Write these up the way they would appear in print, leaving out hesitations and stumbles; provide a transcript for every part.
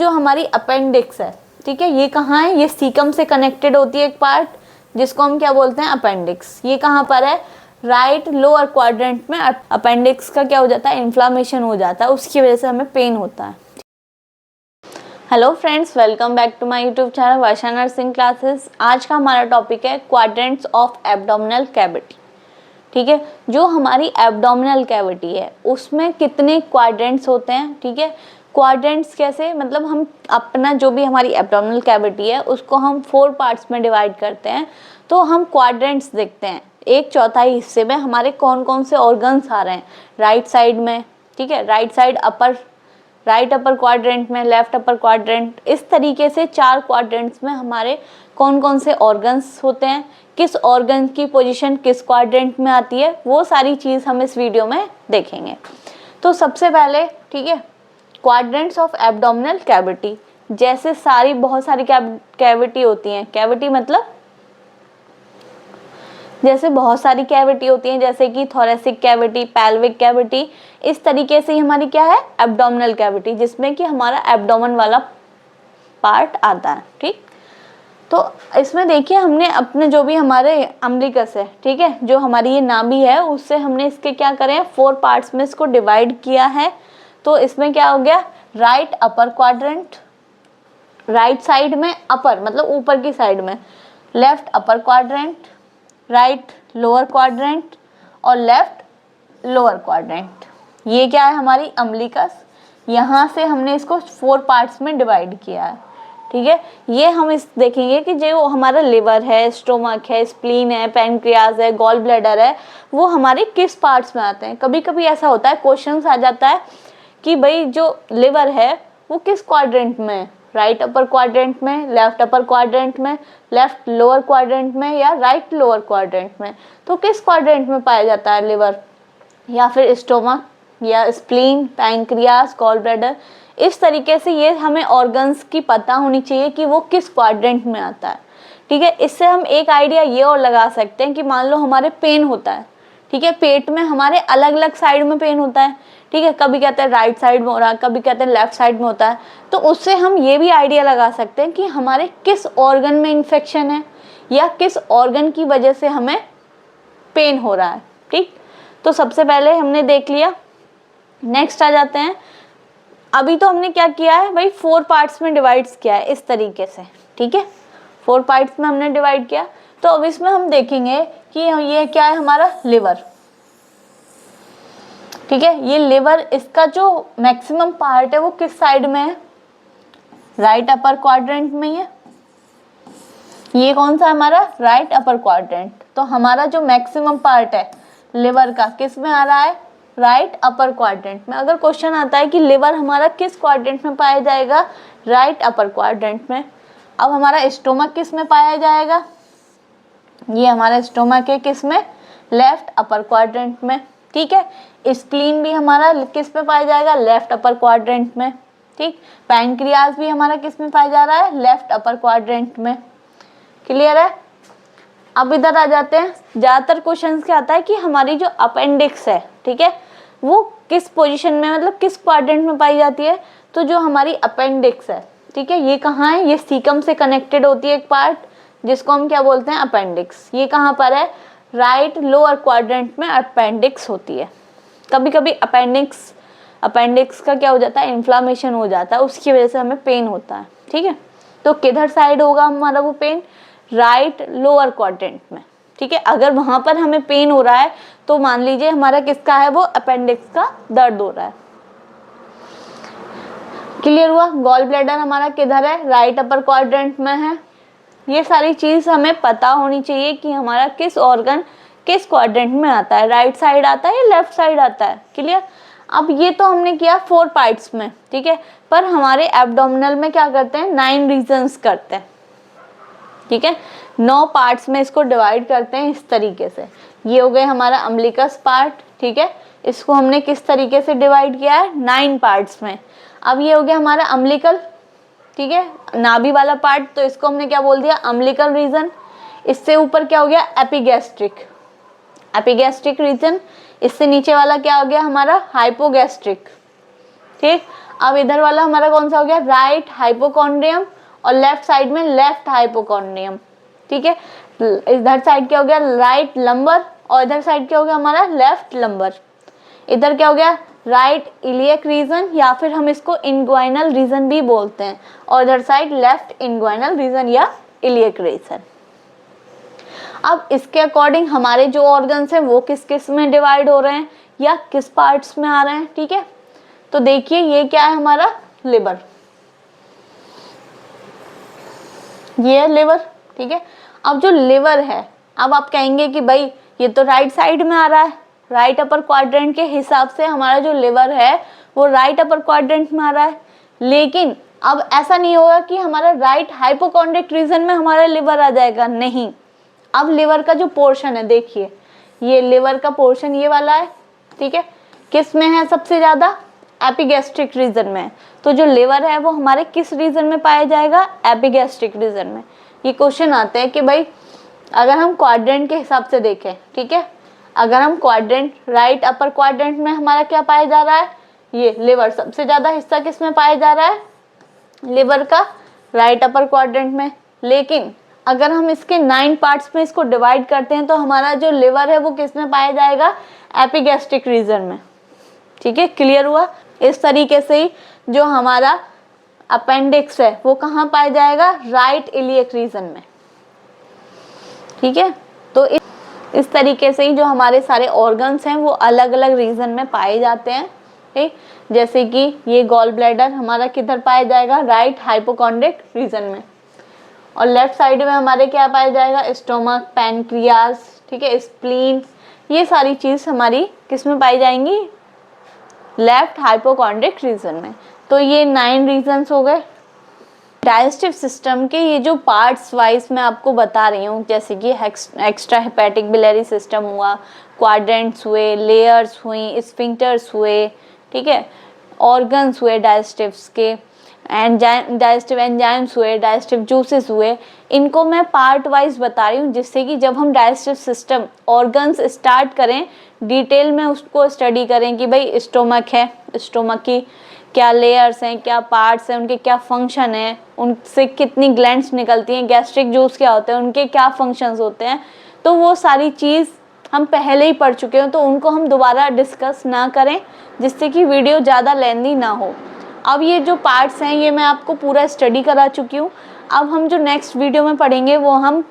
जो हमारी अपेंडिक्स है, ठीक है, ये कहाँ है, ये सीकम से कनेक्टेड होती है एक पार्ट, जिसको हम क्या बोलते हैं, अपेंडिक्स। ये कहाँ पर है, राइट लोअर क्वाड्रेंट में। अपेंडिक्स का क्या हो जाता है, इन्फ्लामेशन हो जाता है, उसकी वजह से हमें पेन होता है। Hello friends, welcome back to my YouTube channel Varsha nursing classes. आज का हमारा टॉपिक है क्वाड्रेंट्स ऑफ एब्डोमिनल कैविटी। ठीक है, जो हमारी एब्डोमिनल कैविटी है उसमें कितने क्वाड्रेंट्स होते हैं। ठीक है, क्वाड्रेंट्स कैसे, मतलब हम अपना जो भी हमारी एब्डोमिनल कैविटी है उसको हम 4 पार्ट्स में डिवाइड करते हैं। तो हम क्वाड्रेंट्स देखते हैं, 1/4 हिस्से में हमारे कौन कौन से ऑर्गन्स आ रहे हैं राइट साइड में। ठीक है, right side right upper quadrant में, लेफ्ट अपर क्वाड्रेंट, इस तरीके से 4 क्वाड्रेंट्स में हमारे कौन कौन से ऑर्गन्स होते हैं, किस ऑर्गन की पोजीशन किस क्वाड्रेंट में आती है, वो सारी चीज़ हम इस वीडियो में देखेंगे। तो सबसे पहले, ठीक है, क्वाड्रेंट्स ऑफ एब्डोमिनल कैविटी, जैसे बहुत सारी कैविटी होती हैं। कैविटी मतलब जैसे बहुत सारी कैविटी होती हैं, जैसे कि थोरेसिक कैविटी, पेल्विक कैविटी, इस तरीके से ही हमारी क्या है, एब्डोमिनल कैविटी, जिसमें कि हमारा एब्डोमेन वाला पार्ट आता है। ठीक, तो इसमें देखिए हमने अपने जो भी हमारे अम्बिलिकस है, ठीक है, जो हमारी ये नाभि है, उससे हमने इसके क्या करें, 4 पार्ट्स में इसको डिवाइड किया है। तो इसमें क्या हो गया, right upper quadrant, right side में अपर मतलब ऊपर की साइड में, left upper quadrant, right lower quadrant और लेफ्ट लोअर क्वाड्रेंट। ये क्या है, हमारी अम्बिलिकस। यहाँ से हमने इसको 4 पार्ट्स में डिवाइड किया है। ठीक है, ये हम इस देखेंगे कि जो हमारा लिवर है, स्टोमक है, स्प्लीन है, पैनक्रियाज है, गॉल ब्लैडर है, वो हमारे किस पार्ट्स में आते हैं। कभी कभी ऐसा होता है, क्वेश्चंस आ जाता है कि भाई जो लिवर है वो किस क्वाड्रेंट में है, राइट अपर क्वाड्रेंट में, लेफ्ट अपर क्वाड्रेंट में, लेफ्ट लोअर क्वाड्रेंट में या राइट लोअर क्वाड्रेंट में। तो किस क्वाड्रेंट में पाया जाता है लिवर, या फिर स्टोमक या स्प्लीन, पैनक्रियाज, गॉल ब्लैडर। इस तरीके से ये हमें ऑर्गन्स की पता होनी चाहिए कि वो किस क्वाड्रेंट में आता है। ठीक है, इससे हम एक आइडिया ये और लगा सकते हैं कि मान लो हमारे पेन होता है, ठीक है, पेट में हमारे अलग अलग साइड में पेन होता है। ठीक है, कभी कहते हैं राइट साइड में हो रहा है, कभी कहते हैं लेफ्ट साइड में होता है। तो उससे हम ये भी आइडिया लगा सकते हैं कि हमारे किस ऑर्गन में इन्फेक्शन है या किस ऑर्गन की वजह से हमें पेन हो रहा है। ठीक, तो सबसे पहले हमने देख लिया। नेक्स्ट आ जाते हैं, अभी तो हमने क्या किया है भाई, 4 पार्ट्स में डिवाइड किया है इस तरीके से। ठीक है, 4 पार्ट्स में हमने डिवाइड किया। तो अब इसमें हम देखेंगे कि ये क्या है, हमारा लिवर। ठीक है, ये लिवर, इसका जो मैक्सिमम पार्ट है वो किस साइड में है, राइट अपर क्वाड्रेंट में है। ये कौन सा हमारा, राइट अपर क्वाड्रेंट। तो हमारा जो मैक्सिमम पार्ट है लिवर का किस में आ रहा है, राइट अपर क्वाड्रेंट में। अगर क्वेश्चन आता है कि लिवर हमारा किस क्वाड्रेंट में पाया जाएगा, राइट अपर क्वाड्रेंट में। अब हमारा स्टोमक किस में पाया जाएगा, ये हमारा स्टोमक है किस में, लेफ्ट अपर क्वाड्रेंट में। ठीक है, स्प्लीन भी हमारा किस में पाया जाएगा, लेफ्ट अपर क्वाड्रेंट में। ठीक, पैनक्रियाज भी हमारा किस में पाया जा रहा है, लेफ्ट अपर क्वाड्रेंट में। क्लियर है। अब इधर आ जाते हैं, ज़्यादातर क्वेश्चंस क्या आता है कि हमारी जो अपेंडिक्स है, ठीक है, वो किस पोजीशन में, मतलब किस क्वाड्रेंट में पाई जाती है। तो जो हमारी अपेंडिक्स है, ठीक है, ये कहाँ है, ये सीकम से कनेक्टेड होती है एक पार्ट, जिसको हम क्या बोलते हैं, अपेंडिक्स। ये कहाँ पर है, राइट लोअर क्वाड्रेंट में अपेंडिक्स होती है। कभी कभी अपेंडिक्स का क्या हो जाता है, इन्फ्लामेशन हो जाता है, उसकी वजह से हमें पेन होता है। ठीक है, तो किधर साइड होगा हमारा वो पेन, राइट लोअर क्वाड्रेंट में। ठीक है, अगर वहां पर हमें पेन हो रहा है तो मान लीजिए हमारा किसका है, वो अपेंडिक्स का दर्द हो रहा है। क्लियर हुआ। गॉल ब्लैडर हमारा किधर है, राइट अपर क्वाड्रेंट में है। ये सारी चीज हमें पता होनी चाहिए कि हमारा किस ऑर्गन किस क्वाड्रेंट में आता है, राइट साइड आता है या लेफ्ट साइड आता है। क्लियर। अब ये तो हमने किया 4 पार्ट्स में, ठीक है, पर हमारे एब्डोमिनल में क्या करते हैं, 9 रीजन्स करते हैं। ठीक है, 9 पार्ट्स में इसको डिवाइड करते हैं इस तरीके से। ये हो गए हमारा अम्बिलिकस पार्ट। ठीक है, इसको हमने किस तरीके से डिवाइड किया है, 9 पार्ट्स में। अब ये हो गया हमारा अम्बिलिकल, ठीक है, नाभि वाला पार्ट, तो इसको हमने क्या बोल दिया, अम्बिलिकल रीजन। इससे ऊपर क्या हो गया, एपिगैस्ट्रिक रीजन। इससे नीचे वाला क्या हो गया हमारा, हाइपोगैस्ट्रिक। ठीक, अब इधर वाला हमारा कौन सा हो गया, राइट हाइपोकॉन्ड्रियम, और लेफ्ट साइड में लेफ्ट हाइपोकॉन्ड्रियम, ठीक है। इधर साइड क्या हो गया, राइट लंबर, और इधर साइड क्या हो गया हमारा, लेफ्ट लंबर। इधर क्या हो गया, राइट इलियक रीजन, या फिर हम इसको इंग्वाइनल रीजन भी बोलते हैं, और इधर साइड लेफ्ट इंग्वाइनल रीजन या इलियक रीजन। अब इसके अकॉर्डिंग हमारे जो ऑर्गन्स हैं वो किस किस में डिवाइड हो रहे हैं या किस पार्ट्स में आ रहे हैं, ठीक है। तो देखिए ये क्या है हमारा, लिवर, ये है लिवर, ठीक है। अब जो लिवर है, अब आप कहेंगे कि भाई ये तो राइट साइड में आ रहा है, राइट अपर क्वाड्रेंट के हिसाब से हमारा जो लिवर है वो राइट अपर क्वाड्रेंट में आ रहा है, लेकिन अब ऐसा नहीं होगा कि हमारा राइट हाइपोकॉन्ड्रिक रीजन में हमारा लिवर आ जाएगा, नहीं। अब लिवर का जो पोर्शन है, देखिए ये लिवर का पोर्शन ये वाला है, ठीक है। किस में है सबसे ज्यादा, एपिगैस्ट्रिक रीजन में। तो जो लिवर है वो हमारे किस रीजन में पाया जाएगा, एपिगैस्ट्रिक रीजन में। ये क्वेश्चन आते हैं कि भाई अगर हम क्वाड्रेंट के हिसाब से देखें, ठीक है, अगर हम क्वाड्रेंट, राइट अपर क्वाड्रेंट में हमारा क्या पाया जा रहा है, ये लिवर सबसे ज्यादा हिस्सा किस में पाया जा रहा है, लिवर का राइट अपर क्वाड्रेंट में। लेकिन अगर हम इसके 9 पार्ट्स में इसको डिवाइड करते हैं तो हमारा जो लिवर है वो किस में पाया जाएगा, एपिगैस्ट्रिक रीजन में, ठीक है। क्लियर हुआ। इस तरीके से ही जो हमारा अपेंडिक्स है वो कहाँ पाया जाएगा, राइट इलियक रीजन में, ठीक है। तो इस तरीके से ही जो हमारे सारे ऑर्गन्स हैं वो अलग अलग रीजन में पाए जाते हैं, ठीक। जैसे कि ये गॉल ब्लैडर हमारा किधर पाया जाएगा, राइट हाइपोकॉन्ड्रिक रीजन में, और लेफ्ट साइड में हमारे क्या पाया जाएगा, स्टोमक, पैनक्रियास, ठीक है, स्प्लीन, ये सारी चीज हमारी किस में पाई जाएंगी, लेफ्ट हाइपोकॉन्ड्रिक रीजन में। तो ये 9 रीजन्स हो गए। डाइजेस्टिव सिस्टम के ये जो पार्ट्स वाइज मैं आपको बता रही हूँ, जैसे कि एक्स्ट्रा हेपेटिक बिलियरी सिस्टम हुआ, क्वाड्रेंट्स हुए, लेयर्स हुई, स्फिंक्टर्स हुए, ठीक है, ऑर्गन्स हुए डाइजेस्टिव्स के, डाइजेस्टिव एंजाइम्स हुए, डाइजेस्टिव जूसेस हुए, इनको मैं पार्ट वाइज बता रही हूँ, जिससे कि जब हम डाइजेस्टिव सिस्टम ऑर्गन्स स्टार्ट करें डिटेल में उसको स्टडी करें कि भाई स्टोमक है, स्टोमक की क्या लेयर्स हैं, क्या पार्ट्स हैं, उनके क्या फंक्शन है, उनसे कितनी ग्लैंड्स निकलती हैं, गैस्ट्रिक जूस क्या होते हैं, उनके क्या फंक्शंस होते हैं, तो वो सारी चीज़ हम पहले ही पढ़ चुके हैं, तो उनको हम दोबारा डिस्कस ना करें, जिससे कि वीडियो ज़्यादा लेंथी ना हो। अब ये जो पार्ट्स हैं ये मैं आपको पूरा स्टडी करा चुकी हूँ। अब हम जो नेक्स्ट वीडियो में पढ़ेंगे वो हम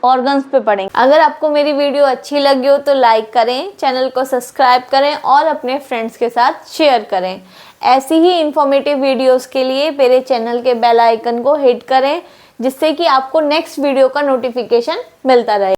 ऑर्गन्स पे पढ़ेंगे। अगर आपको मेरी वीडियो अच्छी लगी हो तो लाइक करें, चैनल को सब्सक्राइब करें और अपने फ्रेंड्स के साथ शेयर करें। ऐसी ही इंफॉर्मेटिव वीडियोस के लिए मेरे चैनल के बेल आइकन को हिट करें, जिससे कि आपको नेक्स्ट वीडियो का नोटिफिकेशन मिलता रहे।